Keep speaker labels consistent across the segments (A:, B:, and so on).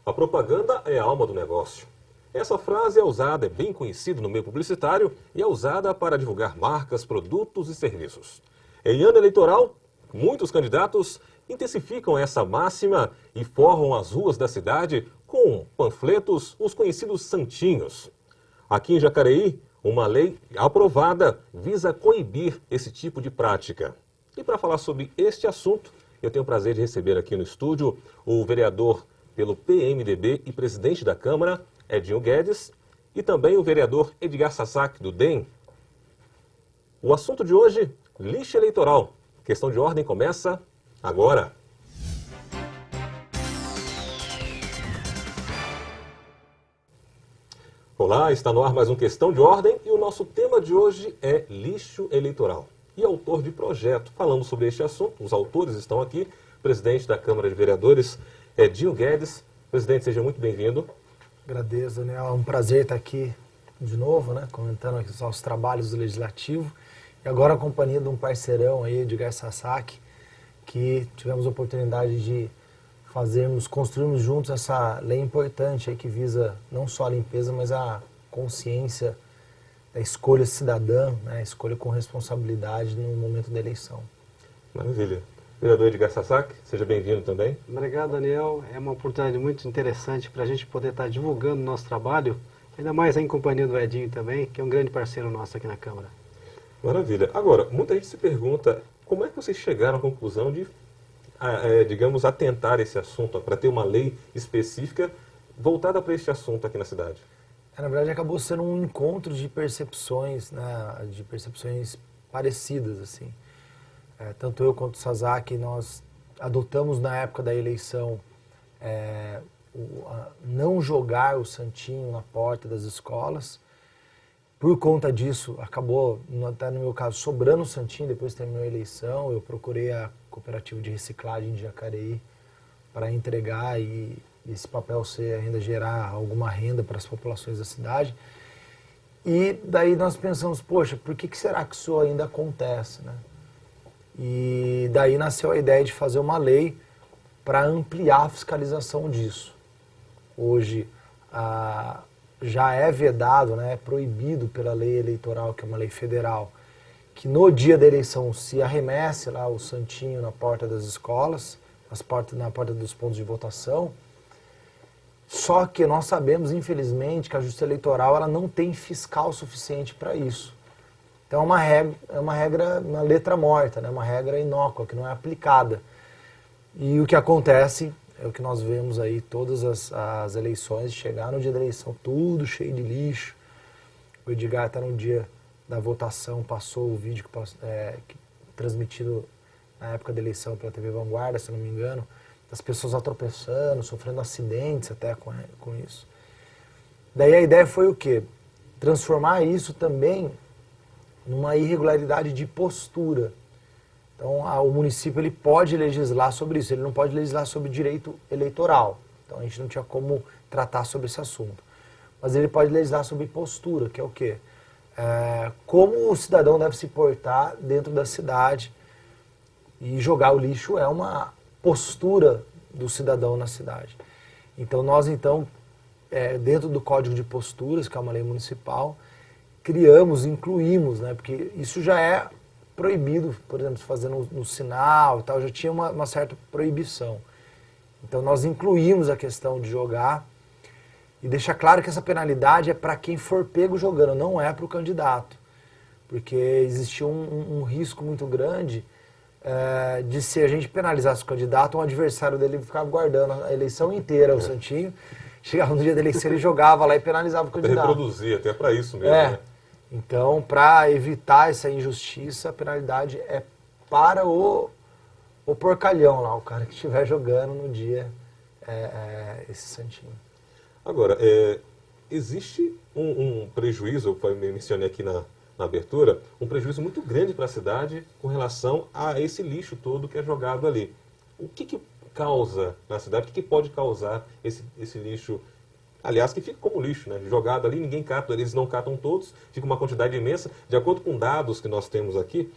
A: A propaganda é a alma do negócio. Essa frase é bem conhecida no meio publicitário e é usada para divulgar marcas, produtos e serviços. Em ano eleitoral, muitos candidatos intensificam essa máxima e forram as ruas da cidade com panfletos, os conhecidos santinhos. Aqui em Jacareí, uma lei aprovada visa coibir esse tipo de prática. E para falar sobre este assunto, eu tenho o prazer de receber aqui no estúdio o vereador pelo PMDB e presidente da Câmara, Edinho Guedes, e também o vereador Edgar Sasaki, do DEM. O assunto de hoje, lixo eleitoral. Questão de ordem começa agora. Olá, está no ar mais um Questão de Ordem e o nosso tema de hoje é lixo eleitoral. E autor de projeto, falamos sobre este assunto, os autores estão aqui, presidente da Câmara de Vereadores, Edinho Guedes. Presidente, seja muito bem-vindo.
B: Agradeço, Daniel. É um prazer estar aqui de novo, né, comentando aqui os trabalhos do Legislativo. E agora a companhia de um parceirão aí, Edgar Sasaki, que tivemos a oportunidade de construirmos juntos essa lei importante aí que visa não só a limpeza, mas a consciência da escolha cidadã, né, a escolha com responsabilidade no momento da eleição.
A: Maravilha. Vereador Edgar Sasaki, seja bem-vindo também.
C: Obrigado, Daniel. É uma oportunidade muito interessante para a gente poder estar divulgando o nosso trabalho, ainda mais em companhia do Edinho também, que é um grande parceiro nosso aqui na Câmara.
A: Maravilha. Agora, muita gente se pergunta como é que vocês chegaram à conclusão de, digamos, atentar esse assunto, para ter uma lei específica voltada para este assunto aqui na cidade?
B: Na verdade, acabou sendo um encontro de percepções, né, de percepções parecidas, assim. Tanto eu quanto o Sasaki, nós adotamos na época da eleição não jogar o santinho na porta das escolas. Por conta disso, acabou, até no meu caso, sobrando o santinho. Depois que terminou a eleição, eu procurei a cooperativa de reciclagem de Jacareí para entregar e esse papel ainda gerar alguma renda para as populações da cidade. E daí nós pensamos, poxa, por que será que isso ainda acontece, né? E daí nasceu a ideia de fazer uma lei para ampliar a fiscalização disso. Hoje já é vedado, né, é proibido pela lei eleitoral, que é uma lei federal, que no dia da eleição se arremesse lá o santinho na porta das escolas, na porta dos pontos de votação. Só que nós sabemos, infelizmente, que a Justiça Eleitoral ela não tem fiscal suficiente para isso. Então é uma regra na letra morta, né? Uma regra inócua, que não é aplicada. E o que acontece é o que nós vemos aí, todas as eleições, chegar no dia da eleição, tudo cheio de lixo. O Edgar até no dia da votação passou o vídeo transmitido na época da eleição pela TV Vanguarda, se não me engano, das pessoas tropeçando, sofrendo acidentes até com isso. Daí a ideia foi o quê? Transformar isso também numa irregularidade de postura. Então, o município ele pode legislar sobre isso, ele não pode legislar sobre direito eleitoral. Então, a gente não tinha como tratar sobre esse assunto. Mas ele pode legislar sobre postura, que é o quê? Como o cidadão deve se portar dentro da cidade. E jogar o lixo é uma postura do cidadão na cidade. Então, nós, dentro do Código de Posturas, que é uma lei municipal, incluímos, né, porque isso já é proibido, por exemplo, fazer no sinal e tal, já tinha uma certa proibição. Então nós incluímos a questão de jogar e deixar claro que essa penalidade é para quem for pego jogando, não é para o candidato. Porque existia um risco muito grande de se a gente penalizasse o candidato, um adversário dele ficava guardando a eleição inteira, o santinho, chegava no dia da eleição, ele jogava lá e penalizava o candidato.
A: Reproduzir, até para isso mesmo, né?
B: Então, para evitar essa injustiça, a penalidade é para o porcalhão lá, o cara que estiver jogando no dia esse santinho.
A: Agora, existe um prejuízo, eu mencionei aqui na abertura, um prejuízo muito grande para a cidade com relação a esse lixo todo que é jogado ali. O que causa na cidade, o que pode causar esse lixo? Aliás, que fica como lixo, né? Jogado ali, ninguém cata, eles não catam todos, fica uma quantidade imensa. De acordo com dados que nós temos aqui,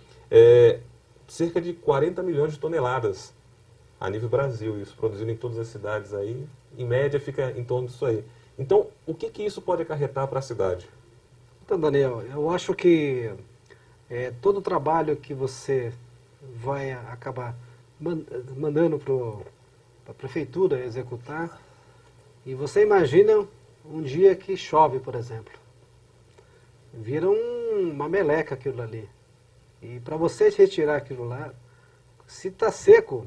A: cerca de 40 milhões de toneladas a nível Brasil, isso produzido em todas as cidades aí, em média fica em torno disso aí. Então, o que que isso pode acarretar para a cidade?
C: Então, Daniel, eu acho que todo o trabalho que você vai acabar mandando para a prefeitura executar, e você imagina um dia que chove, por exemplo. Vira uma meleca aquilo ali. E para você retirar aquilo lá, se está seco,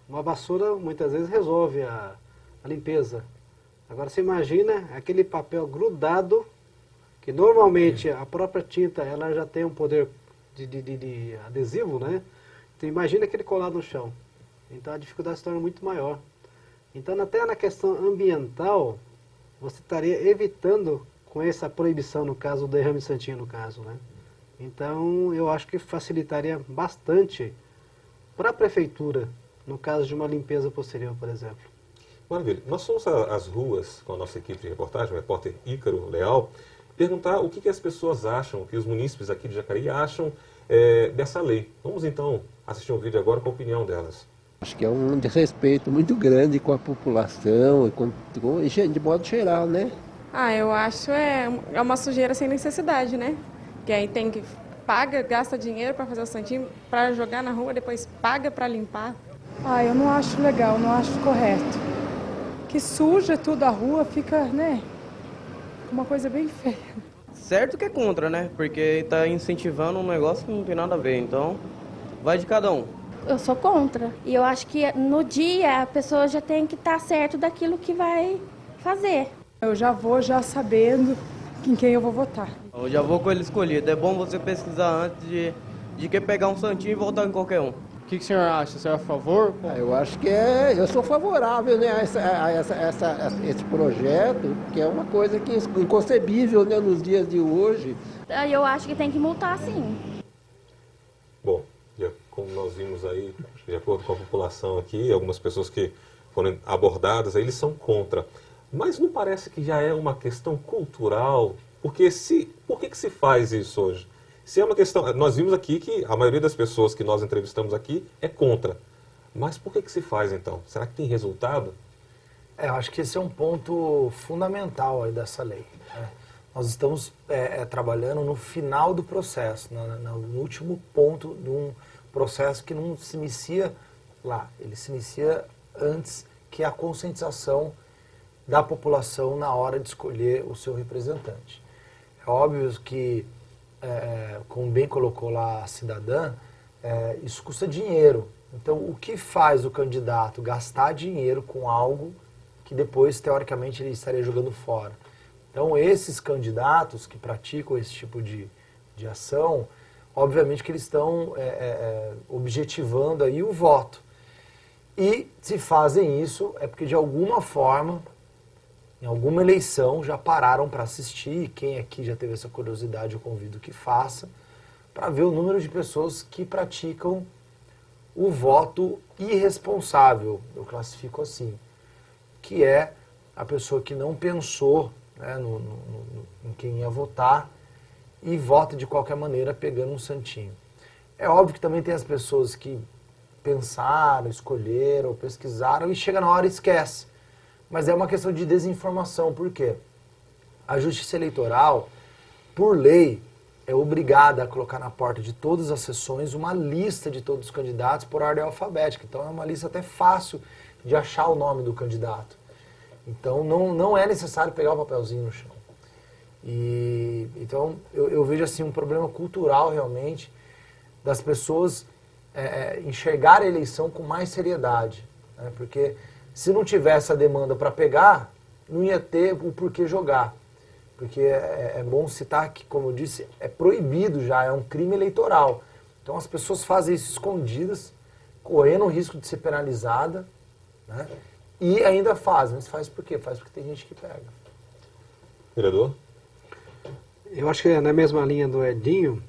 C: uma vassoura muitas vezes resolve a limpeza. Agora você imagina aquele papel grudado, que normalmente a própria tinta ela já tem um poder de adesivo, né? Então imagina aquele colado no chão. Então a dificuldade se torna muito maior. Então até na questão ambiental, você estaria evitando com essa proibição, no caso, o derrame santinho, no caso, né? Então eu acho que facilitaria bastante para a prefeitura, no caso de uma limpeza posterior, por exemplo.
A: Maravilha. Nós fomos às ruas com a nossa equipe de reportagem, o repórter Ícaro Leal, perguntar o que as pessoas acham, o que os munícipes aqui de Jacareí acham dessa lei. Vamos então assistir um vídeo agora com a opinião delas.
D: Acho que é um desrespeito muito grande com a população e de modo geral, né?
E: Eu acho é uma sujeira sem necessidade, né? Que aí tem que gasta dinheiro para fazer o santinho, para jogar na rua, depois paga para limpar.
F: Eu não acho legal, não acho correto. Que suja tudo a rua, fica, né? Uma coisa bem feia.
G: Certo que é contra, né? Porque está incentivando um negócio que não tem nada a ver, então vai de cada um.
H: Eu sou contra. E eu acho que no dia a pessoa já tem que estar certo daquilo que vai fazer.
F: Eu já vou sabendo em quem eu vou votar.
G: Eu já vou com ele escolhido. É bom você pesquisar antes de que pegar um santinho e votar em qualquer um.
I: O que o senhor acha? Você é a favor?
D: Eu acho que eu sou favorável, né, a esse projeto, que é uma coisa que é inconcebível, né, nos dias de hoje.
H: Eu acho que tem que multar, sim.
A: Bom, como nós vimos aí, de acordo com a população aqui, algumas pessoas que foram abordadas, aí, eles são contra. Mas não parece que já é uma questão cultural? Porque por que se faz isso hoje? Se é uma questão, nós vimos aqui que a maioria das pessoas que nós entrevistamos aqui é contra. Mas por que se faz então? Será que tem resultado?
B: Eu acho que esse é um ponto fundamental aí dessa lei, né? Nós estamos trabalhando no final do processo, no último ponto de um processo que não se inicia lá. Ele se inicia antes, que é a conscientização da população na hora de escolher o seu representante. É óbvio que, como bem colocou lá a cidadã, isso custa dinheiro. Então, o que faz o candidato gastar dinheiro com algo que depois, teoricamente, ele estaria jogando fora? Então, esses candidatos que praticam esse tipo de ação, obviamente que eles estão objetivando aí o voto. E se fazem isso, é porque de alguma forma, em alguma eleição, já pararam para assistir. Quem aqui já teve essa curiosidade, eu convido que faça, para ver o número de pessoas que praticam o voto irresponsável, eu classifico assim, que é a pessoa que não pensou, né, em quem ia votar e vota de qualquer maneira pegando um santinho. É óbvio que também tem as pessoas que pensaram, escolheram, pesquisaram e chega na hora e esquece. Mas é uma questão de desinformação. Por quê? A Justiça Eleitoral, por lei, é obrigada a colocar na porta de todas as sessões uma lista de todos os candidatos por ordem alfabética. Então é uma lista até fácil de achar o nome do candidato. Então não é necessário pegar o papelzinho no chão. Então eu vejo assim um problema cultural realmente das pessoas enxergar a eleição com mais seriedade, né? Porque se não tivesse a demanda para pegar, não ia ter o porquê jogar. Porque é bom citar que, como eu disse, é proibido já, é um crime eleitoral. Então as pessoas fazem isso escondidas, correndo o risco de ser penalizada, né? E ainda fazem. Mas faz por quê? Faz porque tem gente que pega.
A: Vereador?
C: Eu acho que é na mesma linha do Edinho,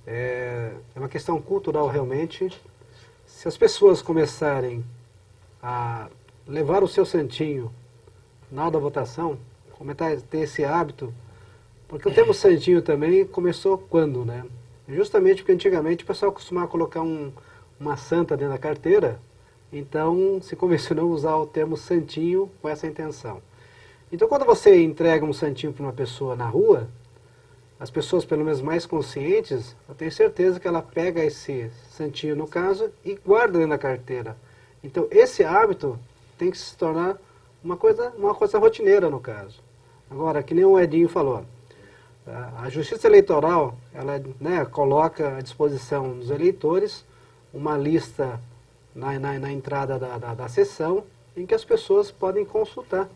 C: é uma questão cultural realmente. Se as pessoas começarem a levar o seu santinho na hora da votação, começar a ter esse hábito, porque o termo santinho também começou quando, né? Justamente porque antigamente o pessoal costumava colocar uma santa dentro da carteira Então, se convencionou usar o termo santinho com essa intenção. Então, quando você entrega um santinho para uma pessoa na rua, as pessoas, pelo menos mais conscientes, eu tenho certeza que ela pega esse santinho, no caso, e guarda dentro da carteira. Então, esse hábito tem que se tornar uma coisa rotineira, no caso. Agora, que nem o Edinho falou, a Justiça Eleitoral, ela, né, coloca à disposição dos eleitores uma lista na entrada da sessão em que as pessoas podem consultar.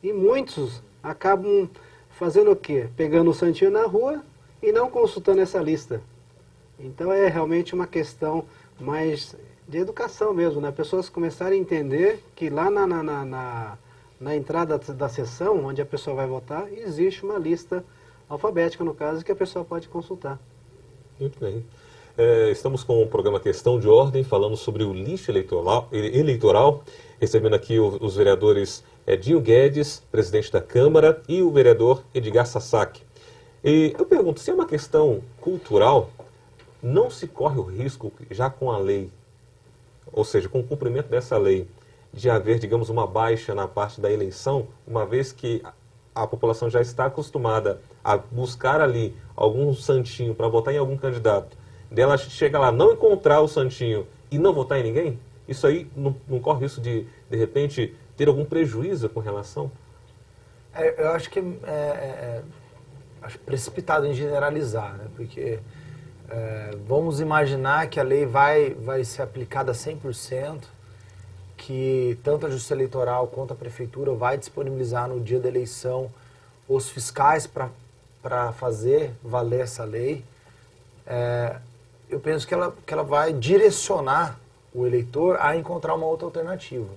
C: E muitos acabam fazendo o quê? Pegando o santinho na rua e não consultando essa lista. Então é realmente uma questão mais de educação mesmo, né? Pessoas começarem a entender que lá na entrada da sessão, onde a pessoa vai votar, existe uma lista alfabética, no caso, que a pessoa pode consultar.
A: Muito bem. Estamos com o programa Questão de Ordem, falando sobre o lixo eleitoral, recebendo aqui os vereadores Edinho Guedes, presidente da Câmara, e o vereador Edgar Sasaki. E eu pergunto, se é uma questão cultural, não se corre o risco, já com a lei, ou seja, com o cumprimento dessa lei, de haver, digamos, uma baixa na parte da eleição, uma vez que a população já está acostumada a buscar ali algum santinho para votar em algum candidato, dela chega lá, não encontrar o santinho e não votar em ninguém? Isso aí não corre risco de repente, ter algum prejuízo com relação?
B: Eu acho que acho precipitado em generalizar, né? Porque vamos imaginar que a lei vai ser aplicada 100%, que tanto a Justiça Eleitoral quanto a Prefeitura vai disponibilizar no dia da eleição os fiscais para fazer valer essa lei. Eu penso que ela vai direcionar o eleitor a encontrar uma outra alternativa.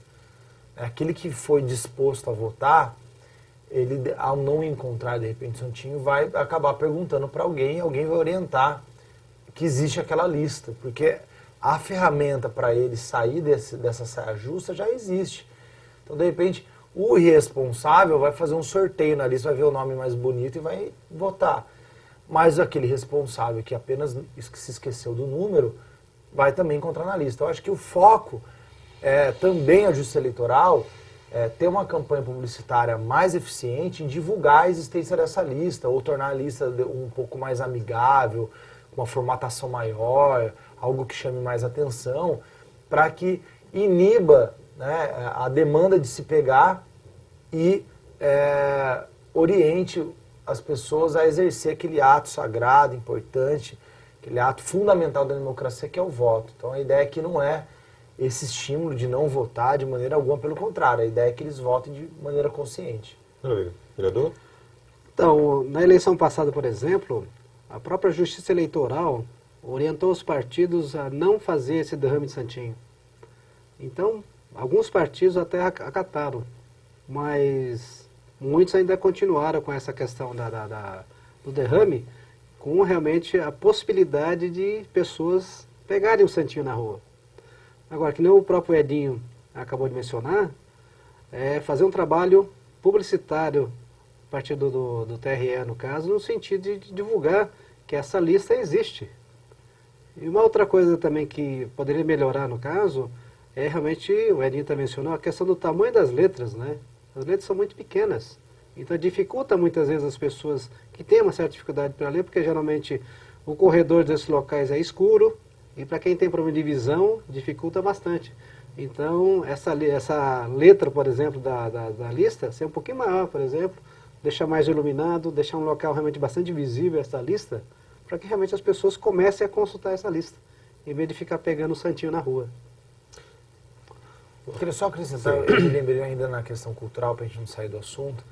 B: Aquele que foi disposto a votar, ele, ao não encontrar, de repente, santinho, vai acabar perguntando para alguém, e alguém vai orientar que existe aquela lista, porque a ferramenta para ele sair dessa saia justa já existe. Então, de repente, o irresponsável vai fazer um sorteio na lista, vai ver o nome mais bonito e vai votar. Mas aquele responsável que apenas se esqueceu do número, vai também encontrar na lista. Eu acho que o foco também a Justiça Eleitoral ter uma campanha publicitária mais eficiente em divulgar a existência dessa lista, ou tornar a lista um pouco mais amigável, uma formatação maior, algo que chame mais atenção, para que iniba, né, a demanda de se pegar e oriente as pessoas a exercer aquele ato sagrado, importante, aquele ato fundamental da democracia, que é o voto. Então a ideia aqui não é esse estímulo de não votar de maneira alguma, pelo contrário, a ideia é que eles votem de maneira consciente.
A: Vereador?
C: Então, na eleição passada, por exemplo, a própria Justiça Eleitoral orientou os partidos a não fazer esse derrame de santinho. Então, alguns partidos até acataram, mas muitos ainda continuaram com essa questão do derrame, com realmente a possibilidade de pessoas pegarem o santinho na rua. Agora, que nem o próprio Edinho acabou de mencionar, fazer um trabalho publicitário a partir do TRE, no caso, no sentido de divulgar que essa lista existe. E uma outra coisa também que poderia melhorar, no caso, é realmente, o Edinho também mencionou, a questão do tamanho das letras, né? As letras são muito pequenas, então dificulta muitas vezes as pessoas que têm uma certa dificuldade para ler, porque geralmente o corredor desses locais é escuro, e para quem tem problema de visão, dificulta bastante. Então, essa letra, por exemplo, da lista, ser um pouquinho maior, por exemplo, deixar mais iluminado, deixar um local realmente bastante visível essa lista, para que realmente as pessoas comecem a consultar essa lista, em vez de ficar pegando o santinho na rua.
B: Eu queria só acrescentar, eu me lembrei ainda na questão cultural, para a gente não sair do assunto,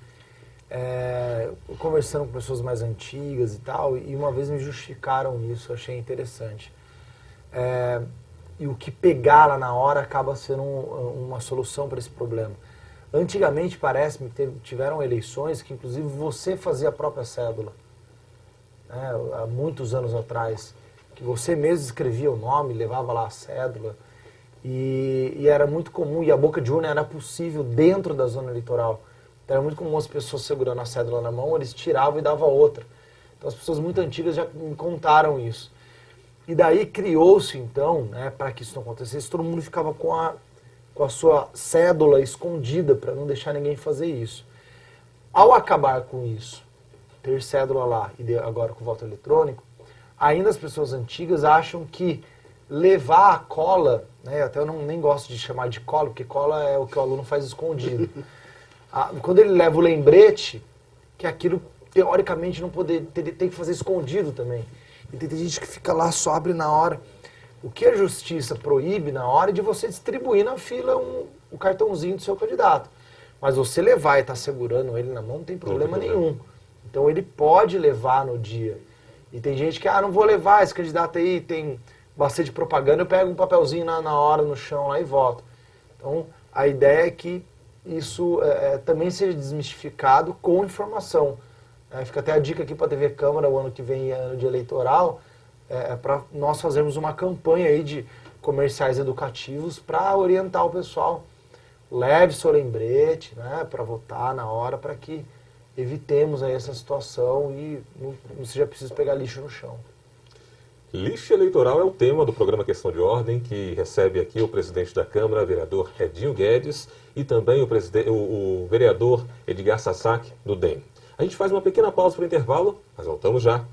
B: conversando com pessoas mais antigas e tal, e uma vez me justificaram isso, eu achei interessante. E o que pegar lá na hora acaba sendo uma solução para esse problema. Antigamente, parece-me que tiveram eleições que, inclusive, você fazia a própria cédula. Há muitos anos atrás, que você mesmo escrevia o nome, levava lá a cédula, e era muito comum, e a boca de urna era possível dentro da zona eleitoral. Então, era muito comum as pessoas segurando a cédula na mão, eles tiravam e davam outra. Então, as pessoas muito antigas já me contaram isso. E daí criou-se, então, né, para que isso não acontecesse, todo mundo ficava com a sua cédula escondida para não deixar ninguém fazer isso. Ao acabar com isso, ter cédula lá e agora com voto eletrônico, ainda as pessoas antigas acham que levar a cola, né, até eu nem gosto de chamar de cola, porque cola é o que o aluno faz escondido. Quando ele leva o lembrete, que aquilo teoricamente não tem que fazer escondido também. E tem gente que fica lá, só abre na hora. O que a justiça proíbe na hora é de você distribuir na fila o cartãozinho do seu candidato. Mas você levar e estar segurando ele na mão não tem problema nenhum. Então ele pode levar no dia. E tem gente que, não vou levar, esse candidato aí tem bastante propaganda, eu pego um papelzinho na hora no chão lá e voto. Então a ideia é que isso também seja desmistificado com informação. Fica até a dica aqui para a TV Câmara, o ano que vem, ano de eleitoral, para nós fazermos uma campanha aí de comerciais educativos para orientar o pessoal. Leve seu lembrete, né, para votar na hora, para que evitemos aí essa situação e não seja preciso pegar lixo no chão.
A: Lixo eleitoral é o tema do programa Questão de Ordem, que recebe aqui o presidente da Câmara, vereador Edinho Guedes, e também o vereador Edgar Sasaki, do DEM. A gente faz uma pequena pausa para o intervalo, mas voltamos já.